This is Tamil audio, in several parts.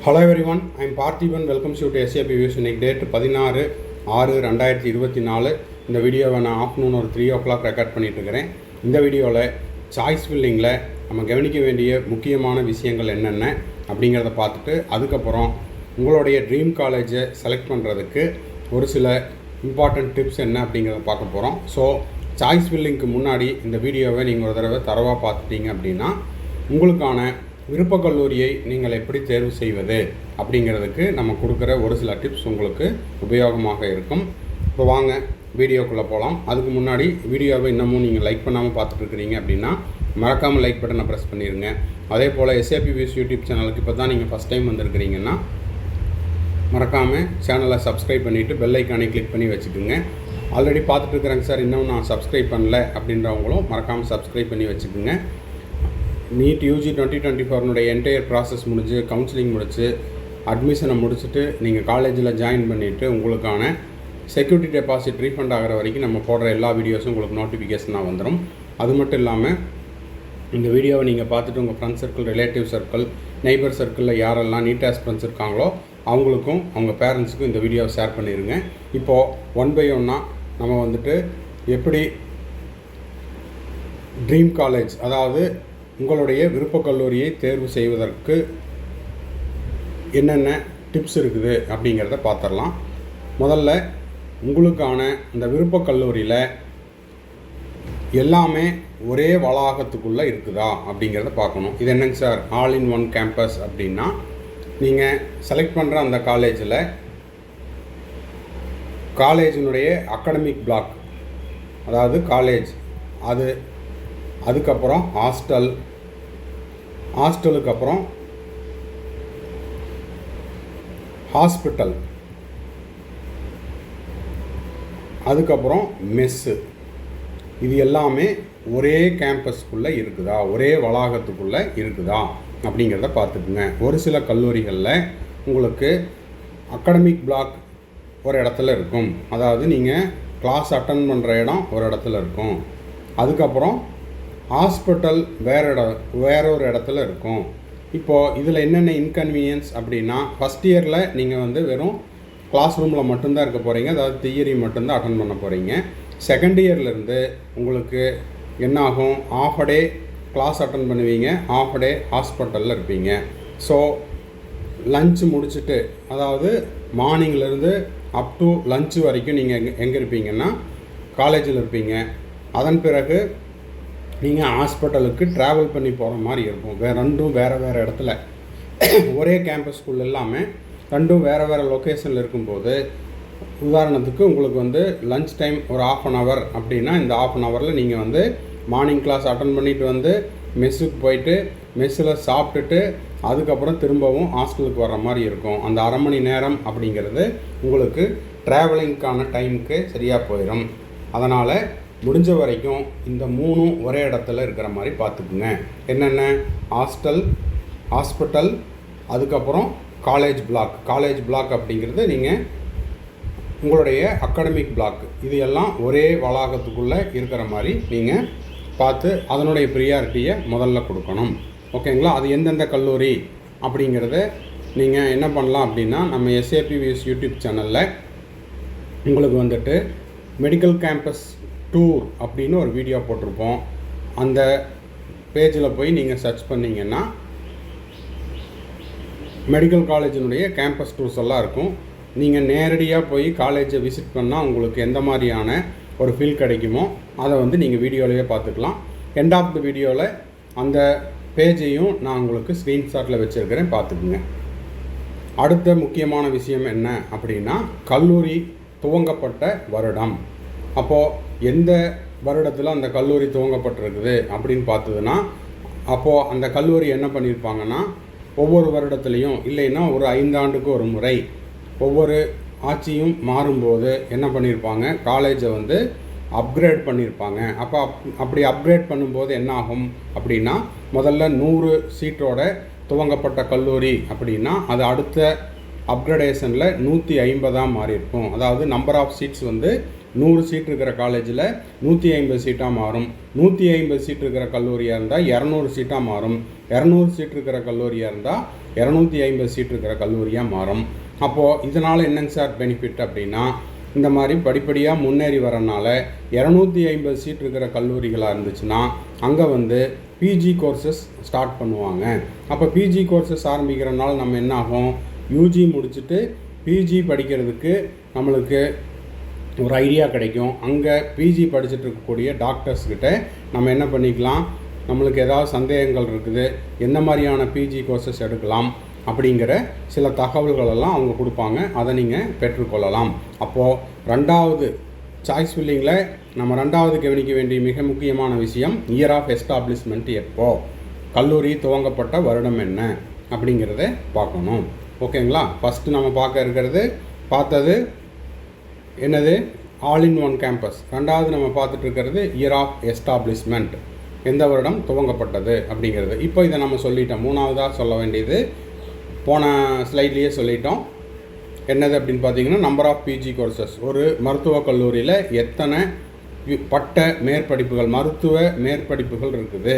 Hello everyone, I am Parthiban. Welcome you to SAP Views. இன்னைக்கு டேட் 16/6/2024. இந்த வீடியோவை நான் ஆஃப்டர்நூன் ஒரு 3 o'clock ரெக்கார்ட் பண்ணிட்டு இருக்கிறேன். இந்த வீடியோவில் சாய்ஸ் ஃபில்லிங்கில் நம்ம கவனிக்க வேண்டிய முக்கியமான விஷயங்கள் என்னென்ன அப்படிங்கிறத பார்த்துட்டு அதுக்கப்புறம் உங்களுடைய ட்ரீம் காலேஜை செலக்ட் பண்ணுறதுக்கு ஒரு சில இம்பார்ட்டன்ட் டிப்ஸ் என்ன அப்படிங்கிறத பார்க்க போகிறோம். ஸோ சாய்ஸ் ஃபில்லிங்க்கு முன்னாடி இந்த வீடியோவை நீங்கள் ஒரு தடவை தரவாக பார்த்துட்டீங்க அப்படின்னா உங்களுக்கான விருப்ப கல்லூரியை நீங்கள் எப்படி தேர்வு செய்வது அப்படிங்கிறதுக்கு நம்ம கொடுக்குற ஒரு சில டிப்ஸ் உங்களுக்கு உபயோகமாக இருக்கும். இப்போ வாங்க வீடியோக்குள்ளே போகலாம். அதுக்கு முன்னாடி வீடியோவை இன்னமும் நீங்கள் லைக் பண்ணாமல் பார்த்துட்ருக்கிறீங்க அப்படின்னா மறக்காமல் லைக் பட்டனை ப்ரெஸ் பண்ணிடுங்க. அதே போல் SAP Views யூடியூப் சேனலுக்கு இப்போ தான் நீங்கள் ஃபஸ்ட் டைம் வந்திருக்கிறீங்கன்னா மறக்காமல் சேனலை சப்ஸ்கிரைப் பண்ணிவிட்டு பெல் ஐக்கானை கிளிக் பண்ணி வச்சுக்கோங்க. ஆல்ரெடி பார்த்துட்ருக்குறேங்க சார், இன்னும் நான் சப்ஸ்கிரைப் பண்ணல அப்படின்றவங்களும் மறக்காமல் சப்ஸ்கிரைப் பண்ணி வச்சுக்கோங்க. நீட் UG 2024 என்டையர் ப்ராசஸ் முடிஞ்சு கவுன்சிலிங் முடிச்சு அட்மிஷனை முடிச்சுட்டு நீங்கள் காலேஜில் ஜாயின் பண்ணிவிட்டு உங்களுக்கான செக்யூரிட்டி டெபாசிட் ரீஃபண்ட் ஆகிற வரைக்கும் நம்ம போடுற எல்லா வீடியோஸும் உங்களுக்கு நோட்டிஃபிகேஷனாக வந்துடும். அது மட்டும் இல்லாமல் இந்த வீடியோவை நீங்கள் பார்த்துட்டு உங்கள் friend circle, relative circle, neighbour சர்க்கிளில் யாரெல்லாம் நீட் ஆஸ்பிரண்ட்ஸ் இருக்காங்களோ அவங்களுக்கும் அவங்க பேரண்ட்ஸுக்கும் இந்த வீடியோவை ஷேர் பண்ணிடுங்க. இப்போது 1 by 1 நம்ம வந்துட்டு எப்படி ட்ரீம் காலேஜ், அதாவது உங்களுடைய விருப்ப கல்லூரியை தேர்வு செய்வதற்கு என்னென்ன டிப்ஸ் இருக்குது அப்படிங்கிறத பார்த்துடலாம். முதல்ல உங்களுக்கான இந்த விருப்ப கல்லூரியில் எல்லாமே ஒரே வளாகத்துக்குள்ளே இருக்குதா அப்படிங்கிறத பார்க்கணும். இது என்னங்க sir all in one campus அப்படின்னா, நீங்கள் செலக்ட் பண்ணுற அந்த காலேஜினுடைய அகாடமிக் பிளாக், அதாவது காலேஜ், அதுக்கப்புறம் ஹாஸ்டலுக்கு அப்புறம் ஹாஸ்பிட்டல், அதுக்கப்புறம் மெஸ்ஸு, இது எல்லாமே ஒரே கேம்பஸ்க்குள்ளே இருக்குதா, ஒரே வளாகத்துக்குள்ளே இருக்குதா அப்படிங்கிறத பார்த்துக்குங்க. ஒரு சில கல்லூரிகளில் உங்களுக்கு அகாடமிக் பிளாக் ஒரு இடத்துல இருக்கும், அதாவது நீங்கள் கிளாஸ் அட்டன் பண்ணுற இடம் ஒரு இடத்துல இருக்கும். அதுக்கப்புறம் ஹாஸ்பிட்டல் வேற ஒரு இடத்துல இருக்கும். இப்போது இதில் என்னென்ன இன்கன்வீனியன்ஸ் அப்படின்னா, ஃபஸ்ட் இயரில் நீங்கள் வந்து வெறும் கிளாஸ் ரூமில் மட்டும்தான் இருக்க போகிறீங்க, அதாவது தியரி மட்டும்தான் அட்டன் பண்ண போகிறீங்க. செகண்ட் இயர்லேருந்து உங்களுக்கு என்ன ஆகும், ஆஃப் டே கிளாஸ் அட்டன் பண்ணுவீங்க, ஆஃப் டே ஹாஸ்பிட்டலில் இருப்பீங்க. ஸோ லஞ்ச் முடிச்சுட்டு, அதாவது மார்னிங்லேருந்து அப் டு லஞ்சு வரைக்கும் நீங்கள் எங்கே இருப்பீங்கன்னா காலேஜில் இருப்பீங்க. அதன் பிறகு நீங்கள் ஹாஸ்பிட்டலுக்கு ட்ராவல் பண்ணி போகிற மாதிரி இருக்கும். ரெண்டும் வேறு இடத்துல, ஒரே கேம்பஸ்குள்ள இல்லாமல் ரெண்டும் வேறு லொக்கேஷனில் இருக்கும்போது, உதாரணத்துக்கு உங்களுக்கு வந்து லஞ்ச் டைம் ஒரு 1/2 hour அப்படின்னா, இந்த 1/2 hourல் நீங்கள் வந்து மார்னிங் கிளாஸ் அட்டன் பண்ணிவிட்டு வந்து மெஸ்ஸுக்கு போயிட்டு மெஸ்ஸில் சாப்பிட்டுட்டு அதுக்கப்புறம் திரும்பவும் ஹாஸ்டலுக்கு வர்ற மாதிரி இருக்கும். அந்த 1/2 மணி நேரம் அப்படிங்கிறது உங்களுக்கு ட்ராவலிங்க்கான டைமுக்கு சரியாக போயிடும். அதனால் முடிஞ்ச வரைக்கும் இந்த 3 ஒரே இடத்துல இருக்கிற மாதிரி பார்த்துக்குங்க. என்னென்ன, ஹாஸ்பிட்டல், அதுக்கப்புறம் காலேஜ் பிளாக் அப்படிங்கிறது நீங்கள் உங்களுடைய அகாடமிக் பிளாக், இது எல்லாம் ஒரே வளாகத்துக்குள்ளே இருக்கிற மாதிரி நீங்கள் பார்த்து அதனுடைய ப்ரியாரிட்டியை முதல்ல கொடுக்கணும். ஓகேங்களா? அது எந்தெந்த கல்லூரி அப்படிங்கிறத நீங்கள் என்ன பண்ணலாம் அப்படின்னா, நம்ம SAP Views யூடியூப் சேனலில் உங்களுக்கு வந்துட்டு மெடிக்கல் கேம்பஸ் டூர் அப்படின்னு ஒரு வீடியோ போட்டிருப்போம். அந்த பேஜில் போய் நீங்கள் சர்ச் பண்ணிங்கன்னா மெடிக்கல் காலேஜினுடைய கேம்பஸ் டூர்ஸ் எல்லாம் இருக்கும். நீங்கள் நேரடியாக போய் காலேஜை விசிட் பண்ணால் உங்களுக்கு எந்த மாதிரியான ஒரு ஃபீல் கிடைக்குமோ அதை வந்து நீங்கள் வீடியோலையே பார்த்துக்கலாம். எண்ட் ஆஃப் த வீடியோவில் அந்த பேஜையும் நான் உங்களுக்கு ஸ்க்ரீன்ஷாட்டில் வச்சுருக்கிறேன், பார்த்துக்குங்க. அடுத்த முக்கியமான விஷயம் என்ன அப்படின்னா, கல்லூரி துவங்கப்பட்ட வருடம். அப்போது எந்த வருடத்தில் அந்த கல்லூரி துவங்கப்பட்டிருக்குது அப்படின்னு பார்த்ததுன்னா, அப்போது அந்த கல்லூரி என்ன பண்ணியிருப்பாங்கன்னா, ஒவ்வொரு வருடத்துலேயும் இல்லைன்னா ஒரு 5 ஆண்டுக்கு ஒரு முறை ஒவ்வொரு ஆட்சியும் மாறும்போது என்ன பண்ணியிருப்பாங்க, காலேஜை வந்து அப்கிரேட் பண்ணியிருப்பாங்க. அப்படி அப்கிரேட் பண்ணும்போது என்ன ஆகும் அப்படின்னா, முதல்ல 100 சீட்டோட துவங்கப்பட்ட கல்லூரி அப்படின்னா அது அடுத்த அப்கிரேடேஷனில் 150 மாறி இருக்கும். அதாவது நம்பர் ஆஃப் சீட்ஸ் வந்து 100 சீட் இருக்கிற காலேஜில் 150 சீட்டாக மாறும். 150 சீட் இருக்கிற கல்லூரியாக இருந்தால் 200 சீட்டாக மாறும். 200 சீட் இருக்கிற கல்லூரியாக இருந்தால் 250 சீட் இருக்கிற கல்லூரியாக மாறும். அப்போது இதனால் என்னங்க சார் பெனிஃபிட் அப்படின்னா, இந்த மாதிரி படிப்படியாக முன்னேறி வரனால 250 சீட் இருக்கிற கல்லூரிகளாக இருந்துச்சுன்னா அங்கே வந்து பிஜி கோர்சஸ் ஸ்டார்ட் பண்ணுவாங்க. அப்போ பிஜி கோர்சஸ் ஆரம்பிக்கிறனால நம்ம என்ன ஆகும், யூஜி முடிச்சுட்டு பிஜி படிக்கிறதுக்கு நம்மளுக்கு ஒரு ஐடியா கிடைக்கும். அங்கே பிஜி படிச்சுட்டு இருக்கக்கூடிய டாக்டர்ஸ்கிட்ட நம்ம என்ன பண்ணிக்கலாம், நம்மளுக்கு ஏதாவது சந்தேகங்கள் இருக்குது, எந்த மாதிரியான பிஜி கோர்சஸ் எடுக்கலாம் அப்படிங்கிற சில தகவல்களெல்லாம் அவங்க கொடுப்பாங்க. அதை நீங்கள் பெற்றுக்கொள்ளலாம். அப்போது ரெண்டாவது சாய்ஸ் ஃபில்லிங்கில் நம்ம ரெண்டாவது கவனிக்க வேண்டிய மிக முக்கியமான விஷயம் இயர் ஆஃப் எஸ்டாப்ளிஷ்மெண்ட் எப்போ, கல்லூரி துவங்கப்பட்ட வருடம் என்ன அப்படிங்கிறத பார்க்கணும். ஓகேங்களா? ஃபஸ்ட்டு நம்ம பார்த்தது என்னது, ஆல் இன் ஒன் கேம்பஸ். ரெண்டாவது நம்ம பார்த்துட்டு இருக்கிறது இயர் ஆஃப் எஸ்டாப்ளிஷ்மெண்ட், எந்த வருடம் துவங்கப்பட்டது அப்படிங்கிறது. இப்போ இதை நம்ம சொல்லிட்டோம். மூணாவதாக சொல்ல வேண்டியது போன ஸ்லைட்லேயே சொல்லிட்டோம். என்னது அப்படின்னு பார்த்தீங்கன்னா, நம்பர் ஆஃப் பிஜி கோர்சஸ். ஒரு மருத்துவக் கல்லூரியில் எத்தனை பட்ட மேற்படிப்புகள், மருத்துவ மேற்படிப்புகள் இருக்குது,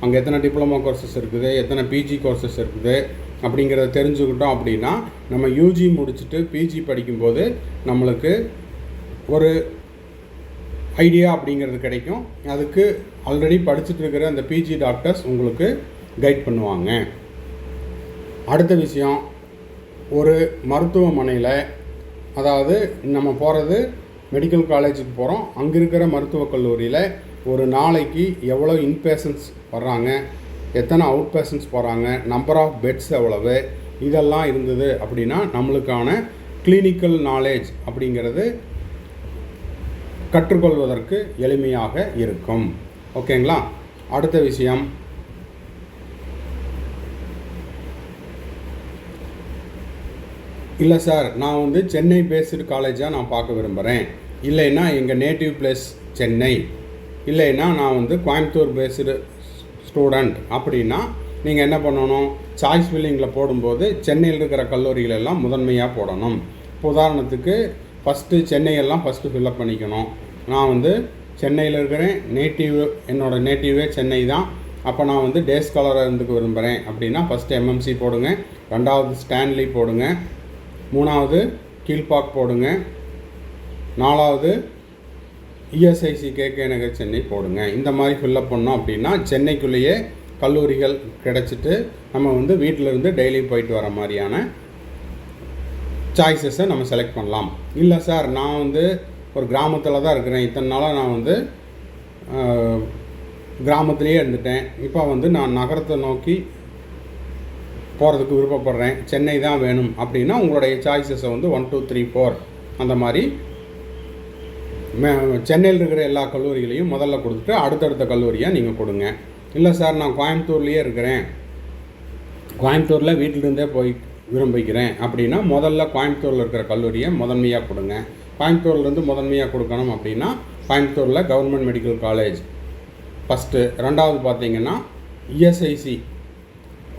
அங்கே எத்தனை டிப்ளமோ கோர்சஸ் இருக்குது, எத்தனை பிஜி கோர்சஸ் இருக்குது அப்படிங்கிறத தெரிஞ்சுக்கிட்டோம் அப்படின்னா நம்ம யூஜி முடிச்சுட்டு பிஜி படிக்கும்போது நம்மளுக்கு ஒரு ஐடியா அப்படிங்கிறது கிடைக்கும். அதுக்கு ஆல்ரெடி படிச்சுட்டு இருக்கிற அந்த பிஜி டாக்டர்ஸ் உங்களுக்கு கைட் பண்ணுவாங்க. அடுத்த விஷயம், ஒரு மருத்துவமனையில், அதாவது நம்ம போகிறது மெடிக்கல் காலேஜுக்கு போகிறோம், அங்கே இருக்கிற மருத்துவக் கல்லூரியில் ஒரு நாளைக்கு எவ்வளோ இன்பேஷன்ஸ் வர்றாங்க, எத்தனை அவுட் பேஷன்ஸ் போகிறாங்க, நம்பர் ஆஃப் பெட்ஸ் எவ்வளவு, இதெல்லாம் இருந்தது அப்படின்னா நம்மளுக்கான கிளினிக்கல் நாலேஜ் அப்படிங்கிறது கற்றுக்கொள்வதற்கு எளிமையாக இருக்கும். ஓகேங்களா? அடுத்த விஷயம், இல்லை சார் நான் வந்து சென்னை பேஸ்டு காலேஜாக நான் பார்க்க விரும்புகிறேன், இல்லைன்னா எங்கள் நேட்டிவ் பிளேஸ் சென்னை, இல்லைன்னா நான் வந்து கோயம்புத்தூர் பேஸ்டு ஸ்டூடெண்ட் அப்படின்னா நீங்கள் என்ன பண்ணணும், சாய்ஸ் ஃபில்லிங்கில் போடும்போது சென்னையில் இருக்கிற கல்லூரிகளெல்லாம் முதன்மையாக போடணும். இப்போ உதாரணத்துக்கு ஃபஸ்ட்டு சென்னையெல்லாம் ஃபஸ்ட்டு ஃபில்லப் பண்ணிக்கணும். நான் வந்து சென்னையில் இருக்கிறேன், என்னோடய நேட்டிவே சென்னை தான், அப்போ நான் வந்து டே ஸ்காலராக இருந்துக்க விரும்புகிறேன் அப்படின்னா ஃபஸ்ட்டு எம்எம்சி போடுங்க, ரெண்டாவது ஸ்டான்லி போடுங்க, மூணாவது கீழ்பாக் போடுங்க, நாலாவது இஎஸ்ஐசி கேகே நகர் சென்னை போடுங்க. இந்த மாதிரி ஃபில்லப் பண்ணோம் அப்படின்னா சென்னைக்குள்ளேயே கல்லூரிகள் கிடச்சிட்டு நம்ம வந்து வீட்டிலேருந்து டெய்லியும் போயிட்டு வர மாதிரியான சாய்ஸஸை நம்ம செலக்ட் பண்ணலாம். இல்லை சார் நான் வந்து ஒரு கிராமத்தில் தான் இருக்கிறேன், இத்தனை நாளாக நான் வந்து கிராமத்துலேயே இருந்துட்டேன், இப்போ வந்து நான் நகரத்தை நோக்கி போகிறதுக்கு விருப்பப்படுறேன், சென்னை தான் வேணும் அப்படின்னா உங்களுடைய சாய்ஸஸை வந்து 1 2 3 4 அந்த மாதிரி சென்னையில் இருக்கிற எல்லா கல்லூரிகளையும் முதல்ல கொடுத்துட்டு அடுத்தடுத்த கல்லூரியாக நீங்கள் கொடுங்க. இல்லை சார் நான் கோயம்புத்தூர்லேயே இருக்கிறேன், கோயம்புத்தூரில் வீட்டிலிருந்தே போய் விரும்பிக்கிறேன் அப்படின்னா முதல்ல கோயம்புத்தூரில் இருக்கிற கல்லூரியை முதன்மையாக கொடுங்க. கோயம்புத்தூர்லேருந்து முதன்மையாக கொடுக்கணும் அப்படின்னா கோயம்புத்தூரில் கவர்மெண்ட் மெடிக்கல் காலேஜ் ஃபஸ்ட்டு, ரெண்டாவது பார்த்தீங்கன்னா இஎஸ்ஐசி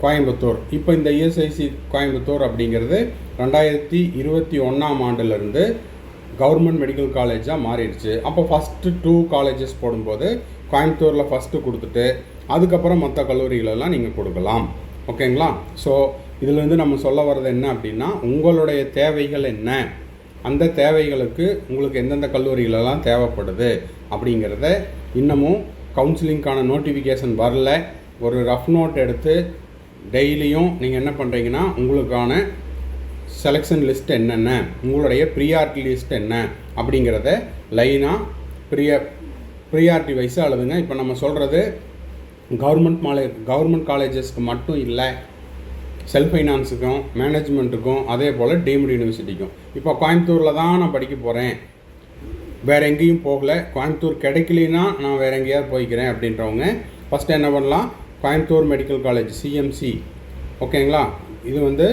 கோயம்புத்தூர். இப்போ இந்த இஎஸ்ஐசி கோயம்புத்தூர் அப்படிங்கிறது 2021ஆம் ஆண்டிலிருந்து கவர்மெண்ட் மெடிக்கல் காலேஜாக மாறிடுச்சு. அப்போ ஃபஸ்ட்டு 2 காலேஜஸ் போடும்போது கோயம்புத்தூரில் ஃபஸ்ட்டு கொடுத்துட்டு அதுக்கப்புறம் மற்ற கல்லூரிகளெல்லாம் நீங்கள் கொடுக்கலாம். ஓகேங்களா? ஸோ இதிலேருந்து நம்ம சொல்ல வர்றது என்ன அப்படின்னா, உங்களுடைய தேவைகள் என்ன, அந்த தேவைகளுக்கு உங்களுக்கு எந்தெந்த கல்லூரிகளெல்லாம் தேவைப்படுது அப்படிங்கிறத இன்னமும் கவுன்சிலிங்கான நோட்டிஃபிகேஷன் வரல. ஒரு ரஃப் நோட் எடுத்து டெய்லியும் நீங்கள் என்ன பண்ணுறீங்கன்னா உங்களுக்கான செலெக்ஷன் லிஸ்ட் என்னென்ன, உங்களுடைய ப்ரியாரிட்டி லிஸ்ட் என்ன அப்படிங்கிறத லைனாக ப்ரியாரிட்டி வைஸாக எழுதுங்க. இப்போ நம்ம சொல்கிறது கவர்மெண்ட் காலேஜஸ்க்கு மட்டும் இல்லை, செல்ஃப் ஃபைனான்ஸுக்கும் மேனேஜ்மெண்ட்டுக்கும் அதே போல் டீம்டு யூனிவர்சிட்டிக்கும். இப்போ கோயம்புத்தூரில் தான் நான் படிக்க போகிறேன், வேறு எங்கேயும் போகல, கோயம்புத்தூர் கிடைக்கலனா நான் வேறு எங்கேயாவது போய்க்கிறேன் அப்படின்றவங்க ஃபஸ்ட்டு என்ன பண்ணலாம், கோயம்புத்தூர் மெடிக்கல் காலேஜ் சிஎம்சி. ஓகேங்களா? இது வந்து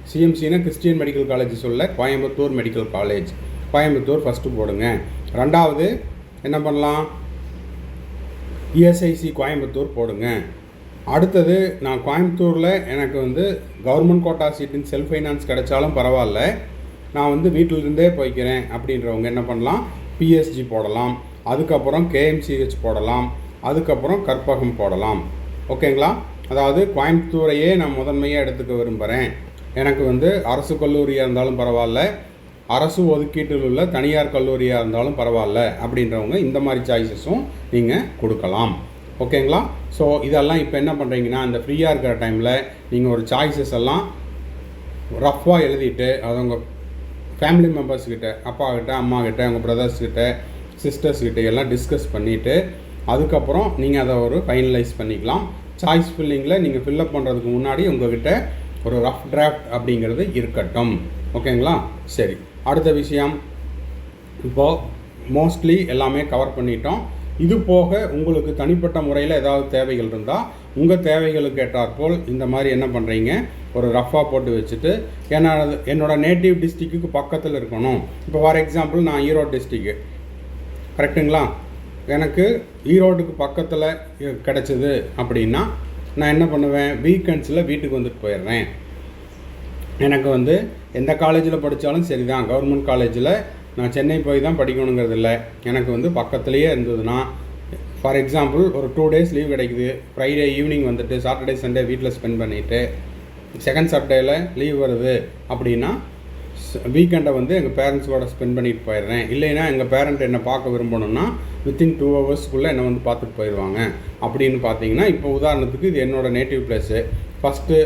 சிஎம்சின்னா கிறிஸ்டியன் மெடிக்கல் காலேஜ் சொல்ல, Coimbatore medical college, Coimbatore first போடுங்க. ரெண்டாவது என்ன பண்ணலாம், இஎஸ்ஐசி கோயம்புத்தூர் போடுங்க. அடுத்தது நான் கோயம்புத்தூரில் எனக்கு வந்து கவர்மெண்ட் கோட்டா சீட்டின் செல்ஃப் ஃபைனான்ஸ் கிடைச்சாலும் பரவாயில்ல, நான் வந்து வீட்டிலிருந்தே போய்க்கிறேன் அப்படின்றவங்க என்ன பண்ணலாம், பிஎஸ்ஜி போடலாம், அதுக்கப்புறம் கேஎம்சிஹெச் போடலாம், அதுக்கப்புறம் கற்பகம் போடலாம். ஓகேங்களா? அதாவது கோயம்புத்தூரையே நான் முதன்மையாக எடுத்துக்க விரும்புகிறேன், எனக்கு வந்து அரசு கல்லூரியாக இருந்தாலும் பரவாயில்ல, அரசு ஒதுக்கீட்டில் உள்ள தனியார் கல்லூரியாக இருந்தாலும் பரவாயில்ல அப்படின்றவங்க இந்த மாதிரி சாய்ஸஸும் நீங்கள் கொடுக்கலாம். ஓகேங்களா? ஸோ இதெல்லாம் இப்போ என்ன பண்ணுறீங்கன்னா, இந்த ஃப்ரீயாக இருக்கிற டைமில் நீங்கள் ஒரு சாய்ஸஸ் எல்லாம் ரஃப்பாக எழுதிட்டு அதை உங்கள் ஃபேமிலி மெம்பர்ஸ்கிட்ட, அப்பாக்கிட்ட, அம்மாக்கிட்ட, உங்கள் பிரதர்ஸ்கிட்ட, சிஸ்டர்ஸ்கிட்ட எல்லாம் டிஸ்கஸ் பண்ணிவிட்டு அதுக்கப்புறம் நீங்கள் அதை ஒரு ஃபைனலைஸ் பண்ணிக்கலாம். சாய்ஸ் ஃபில்லிங்கில் நீங்கள் ஃபில்லப் பண்ணுறதுக்கு முன்னாடி உங்கள்கிட்ட ஒரு ரஃப் டிராஃப்ட் அப்படிங்கிறது இருக்கட்டும். ஓகேங்களா? சரி, அடுத்த விஷயம், இப்போது மோஸ்ட்லி எல்லாமே கவர் பண்ணிட்டோம். இது போக உங்களுக்கு தனிப்பட்ட முறையில் ஏதாவது தேவைகள் இருந்தால் உங்கள் தேவைகளுக்கு ஏற்றாற்போல் இந்த மாதிரி என்ன பண்ணுறீங்க, ஒரு ரஃபாக போட்டு வச்சுட்டு, ஏன்னா என்னோடய நேட்டிவ் டிஸ்ட்ரிக்ட்டுக்கு பக்கத்தில் இருக்கணும். இப்போ ஃபார் எக்ஸாம்பிள் நான் ஈரோடு டிஸ்ட்ரிக்கு, கரெக்டுங்களா? எனக்கு ஈரோடுக்கு பக்கத்தில் கிடச்சிது அப்படின்னா நான் என்ன பண்ணுவேன், வீக்கெண்ட்ஸில் வீட்டுக்கு வந்துட்டு போயிடுறேன். எனக்கு வந்து எந்த காலேஜில் படித்தாலும் சரி தான், கவர்மெண்ட் காலேஜில் நான் சென்னை போய் தான் படிக்கணுங்கிறது இல்லை. எனக்கு வந்து பக்கத்துலேயே இருந்ததுன்னா, ஃபார் எக்ஸாம்பிள் ஒரு 2 days லீவ் கிடைக்குது, ஃப்ரைடே ஈவினிங் வந்துட்டு சாட்டர்டே சண்டே வீட்டில் ஸ்பெண்ட் பண்ணிவிட்டு செகண்ட் சாட்டர்டேயில் லீவ் வருது அப்படின்னா வீக்கெண்டை வந்து எங்கள் பேரண்ட்ஸோட ஸ்பெண்ட் பண்ணிட்டு போயிடுறேன். இல்லைன்னா எங்கள் பேரண்ட் என்னை பார்க்க விரும்பணும்னா வித்தின் 2 hours என்னை வந்து பார்த்துட்டு போயிடுவாங்க. அப்படின்னு பார்த்தீங்கன்னா, இப்போ உதாரணத்துக்கு இது என்னோடய நேட்டிவ் பிளேஸு, ஃபஸ்ட்டு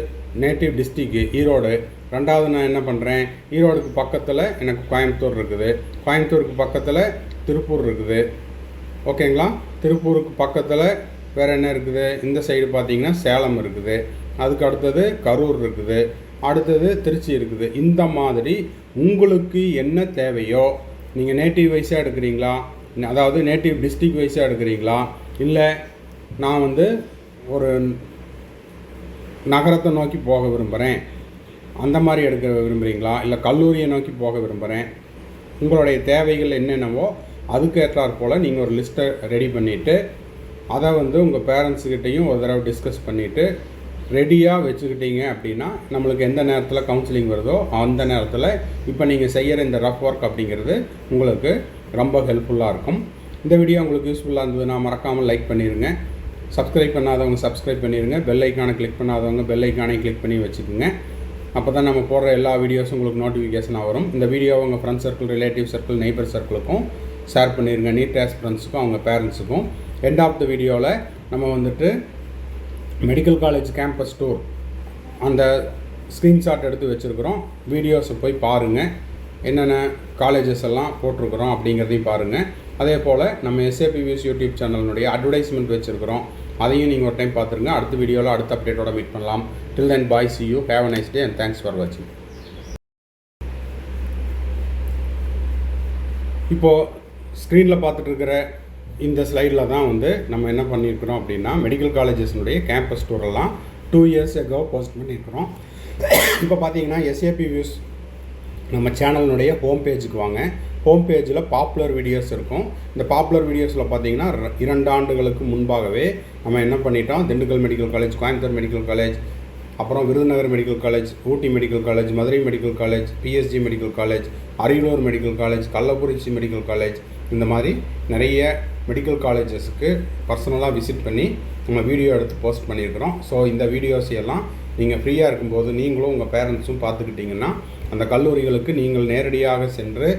நேட்டிவ் டிஸ்ட்ரிக்கு ஈரோடு, ரெண்டாவது நான் என்ன பண்ணுறேன், ஈரோடுக்கு பக்கத்தில் எனக்கு கோயம்புத்தூர் இருக்குது, கோயம்புத்தூருக்கு பக்கத்தில் திருப்பூர் இருக்குது. ஓகேங்களா? திருப்பூருக்கு பக்கத்தில் வேறு என்ன இருக்குது, இந்த சைடு பார்த்தீங்கன்னா சேலம் இருக்குது, அதுக்கு அடுத்தது கரூர் இருக்குது, அடுத்தது திருச்சி இருக்குது. இந்த மாதிரி உங்களுக்கு என்ன தேவையோ, நீங்கள் நேட்டிவ் வைஸாக எடுக்கிறீங்களா, அதாவது நேட்டிவ் டிஸ்ட்ரிக் வைஸாக எடுக்கிறீங்களா, இல்லை நான் வந்து ஒரு நகரத்தை நோக்கி போக விரும்புகிறேன் அந்த மாதிரி எடுக்க விரும்புகிறீங்களா, இல்லை கல்லூரியை நோக்கி போக விரும்புகிறேன், உங்களுடைய தேவைகள் என்னென்னவோ அதுக்கு ஏற்றாற் போல் நீங்கள் ஒரு லிஸ்ட்டை ரெடி பண்ணிவிட்டு அதை வந்து உங்கள் பேரண்ட்ஸுக்கிட்டையும் ஒரு தடவை டிஸ்கஸ் பண்ணிவிட்டு ரெடியாக வச்சுக்கிட்டீங்க அப்படின்னா, நம்மளுக்கு எந்த நேரத்தில் கவுன்சிலிங் வருதோ அந்த நேரத்தில் இப்போ நீங்கள் செய்கிற இந்த ரஃப் ஒர்க் அப்படிங்கிறது உங்களுக்கு ரொம்ப ஹெல்ப்ஃபுல்லாக இருக்கும். இந்த வீடியோ உங்களுக்கு யூஸ்ஃபுல்லாக இருந்ததுன்னா மறக்காமல் லைக் பண்ணிடுங்க, சப்ஸ்கிரைப் பண்ணாதவங்க சப்ஸ்கிரைப் பண்ணிடுங்க, பெல் ஐக்கானை கிளிக் பண்ணாதவங்க பெல் ஐக்கானை கிளிக் பண்ணி வச்சுக்கோங்க. அப்போ தான் நம்ம போடுற எல்லா வீடியோஸும் உங்களுக்கு நோட்டிஃபிகேஷனாக வரும். இந்த வீடியோவை உங்கள் friends circle, relative circle, neighbour சர்க்கிளுக்கும் ஷேர் பண்ணிடுங்க, நீட் ஆஸ்பிரண்ட்ஸுக்கும் அவங்க பேரண்ட்ஸுக்கும். எண்ட் ஆஃப் த வீடியோவில் நம்ம வந்துட்டு மெடிக்கல் காலேஜ் கேம்பஸ் டூர் அந்த ஸ்க்ரீன்ஷாட் எடுத்து வச்சுருக்குறோம். வீடியோஸை போய் பாருங்கள், என்னென்ன காலேஜஸ் எல்லாம் போட்டிருக்கிறோம் அப்படிங்கிறதையும் பாருங்கள். அதே போல் நம்ம SAPVS யூடியூப் சேனலினுடைய அட்வர்டைஸ்மெண்ட் வச்சுருக்கிறோம், அதையும் நீங்கள் ஒரு டைம் பார்த்துருங்க. அடுத்த வீடியோவில் அடுத்த அப்டேட்டோட மீட் பண்ணலாம். டில் தென் பாய், see you, have a nice day and thanks for watching. இப்போது ஸ்க்ரீனில் பார்த்துட்டு இருக்கிற இந்த ஸ்லைடில் தான் வந்து நம்ம என்ன பண்ணியிருக்கிறோம் அப்படின்னா, மெடிக்கல் காலேஜஸ்னுடைய கேம்பஸ் டூரெல்லாம் 2 years ago போஸ்ட் பண்ணியிருக்கிறோம். இப்போ பார்த்தீங்கன்னா SAPVS நம்ம சேனலினுடைய ஹோம் பேஜுக்கு வாங்க. ஹோம் பேஜில் பாப்புலர் வீடியோஸ் இருக்கும். இந்த பாப்புலர் வீடியோஸில் பார்த்தீங்கன்னா 2 ஆண்டுகளுக்கு முன்பாகவே நம்ம என்ன பண்ணிட்டோம், Dindigul medical college, Coimbatore medical college, அப்புறம் Virudhunagar medical college, Ooty medical college, Madurai medical college, PSG medical college, Ariyalur medical college, Kallakurichi medical college, இந்த மாதிரி நிறைய மெடிக்கல் காலேஜஸ்க்கு பர்சனலாக விசிட் பண்ணி நம்ம வீடியோ எடுத்து போஸ்ட் பண்ணியிருக்கிறோம். ஸோ இந்த வீடியோஸ் எல்லாம் நீங்கள் ஃப்ரீயாக இருக்கும்போது நீங்களும் உங்கள் பேரண்ட்ஸும் பார்த்துக்கிட்டிங்கன்னா அந்த கல்லூரிகளுக்கு நீங்கள் நேரடியாக சென்று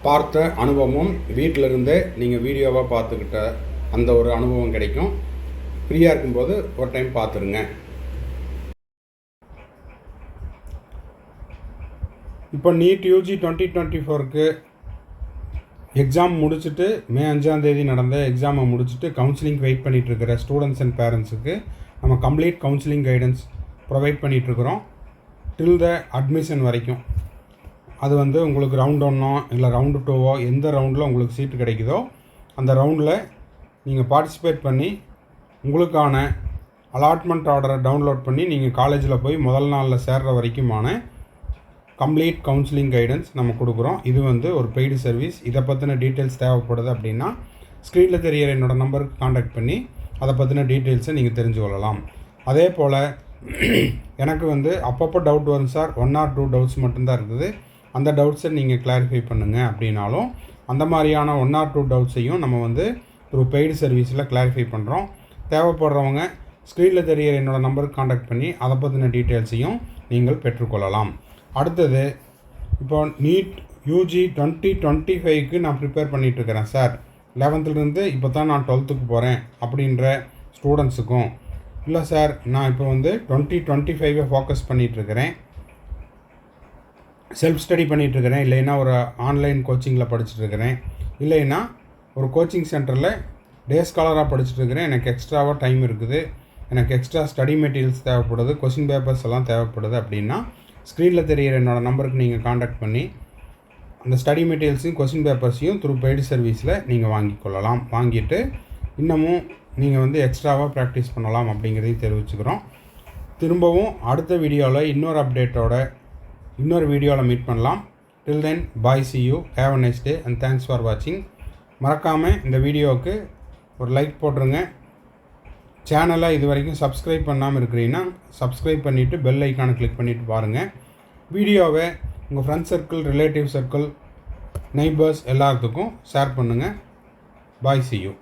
பார்த்த அனுபவமும் வீட்டிலிருந்தே நீங்கள் வீடியோவாக பார்த்துக்கிட்ட அந்த ஒரு அனுபவம் கிடைக்கும். ஃப்ரீயாக இருக்கும்போது ஒரு டைம் பார்த்துருங்க. இப்போ நீட் UG 2024க்கு எக்ஸாம் முடிச்சுட்டு மே 5ஆம் தேதி நடந்த எக்ஸாமை முடிச்சுட்டு கவுன்சிலிங் வெயிட் பண்ணிகிட்ருக்கிற ஸ்டூடெண்ட்ஸ் அண்ட் பேரண்ட்ஸுக்கு நம்ம கம்ப்ளீட் கவுன்சிலிங் கைடன்ஸ் ப்ரொவைட் பண்ணிகிட்ருக்குறோம் டில் த அட்மிஷன் வரைக்கும். அது வந்து உங்களுக்கு ரவுண்ட் 1ஓ இல்லை ரவுண்டு 2ஓ எந்த ரவுண்டில் உங்களுக்கு சீட்டு கிடைக்குதோ அந்த ரவுண்டில் நீங்கள் பார்ட்டிசிபேட் பண்ணி உங்களுக்கான அலாட்மெண்ட் ஆர்டரை டவுன்லோட் பண்ணி நீங்கள் காலேஜில் போய் முதல் நாளில் சேர்கிற வரைக்குமான கம்ப்ளீட் கவுன்சிலிங் கைடன்ஸ் நம்ம கொடுக்குறோம். இது வந்து ஒரு பெய்டு சர்வீஸ். இதை பற்றின டீட்டெயில்ஸ் தேவைப்படுது அப்படின்னா ஸ்க்ரீனில் தெரிகிற என்னோடய நம்பருக்கு காண்டாக்ட் பண்ணி அதை பற்றின டீட்டெயில்ஸை நீங்கள் தெரிஞ்சு கொள்ளலாம். அதே போல் எனக்கு வந்து அப்பப்போ டவுட் வரும் சார், 1 or 2 டவுட்ஸ் மட்டும்தான் இருக்குது, அந்த டவுட்ஸை நீங்கள் கிளாரிஃபை பண்ணுங்கள் அப்படின்னாலும் அந்த மாதிரியான 1 or 2 டவுட்ஸையும் நம்ம வந்து த்ரூ பெய்டு சர்வீஸில் கிளாரிஃபை பண்ணுறோம். தேவைப்படுறவங்க ஸ்க்ரீனில் தெரிகிற என்னோடய நம்பருக்கு காண்டாக்ட் பண்ணி அதை பற்றின டீட்டெயில்ஸையும் நீங்கள் பெற்றுக்கொள்ளலாம். அடுத்தது, இப்போ நீட் யூஜி 2025க்கு நான் ப்ரிப்பேர் பண்ணிகிட்ருக்கிறேன் சார். 11th இப்போ தான் நான் 12th போகிறேன் அப்படின்ற ஸ்டூடெண்ட்ஸுக்கும், இல்லை சார் நான் இப்போ வந்து 2025 ஃபோக்கஸ் பண்ணிகிட்ருக்கிறேன், செல்ஃப் ஸ்டடி பண்ணிகிட்ருக்கிறேன், இல்லைன்னா ஒரு ஆன்லைன் கோச்சிங்கில் படிச்சுட்ருக்கிறேன், இல்லைன்னா ஒரு கோச்சிங் சென்டரில் டே ஸ்காலராக படிச்சுட்ருக்கிறேன், எனக்கு எக்ஸ்ட்ராவாக டைம் இருக்குது, எனக்கு எக்ஸ்ட்ரா ஸ்டடி மெட்டீரியல்ஸ் தேவைப்படுது, கொஸ்டின் பேப்பர்ஸ் எல்லாம் தேவைப்படுது அப்படின்னா ஸ்க்ரீனில் தெரிகிற என்னோடய நம்பருக்கு நீங்கள் காண்டாக்ட் பண்ணி அந்த ஸ்டடி மெட்டீரியல்ஸையும் கொஸ்டின் பேப்பர்ஸையும் த்ரூ பெய்டு சர்வீஸில் நீங்கள் வாங்கிக்கொள்ளலாம். வாங்கிட்டு இன்னமும் நீங்கள் வந்து எக்ஸ்ட்ராவாக ப்ராக்டிஸ் பண்ணலாம் அப்படிங்கிறதையும் தெரிவிச்சுக்கிறோம். திரும்பவும் அடுத்த வீடியோவில் இன்னொரு அப்டேட்டோட இன்னொரு வீடியோவில் மீட் பண்ணலாம். டில் தென் பாய், see you, have a nice day and thanks for watching. மறக்காமல் இந்த வீடியோவுக்கு ஒரு லைக் போட்டுருங்க. சேனலை இது வரைக்கும் சப்ஸ்கிரைப் பண்ணாமல் இருக்கிறீங்கன்னா சப்ஸ்கிரைப் பண்ணிவிட்டு பெல் ஐக்கானை கிளிக் பண்ணிவிட்டு பாருங்கள். வீடியோவை உங்கள் friends circle, relative circle, neighbours எல்லாத்துக்கும் ஷேர் பண்ணுங்கள். பாய், see you.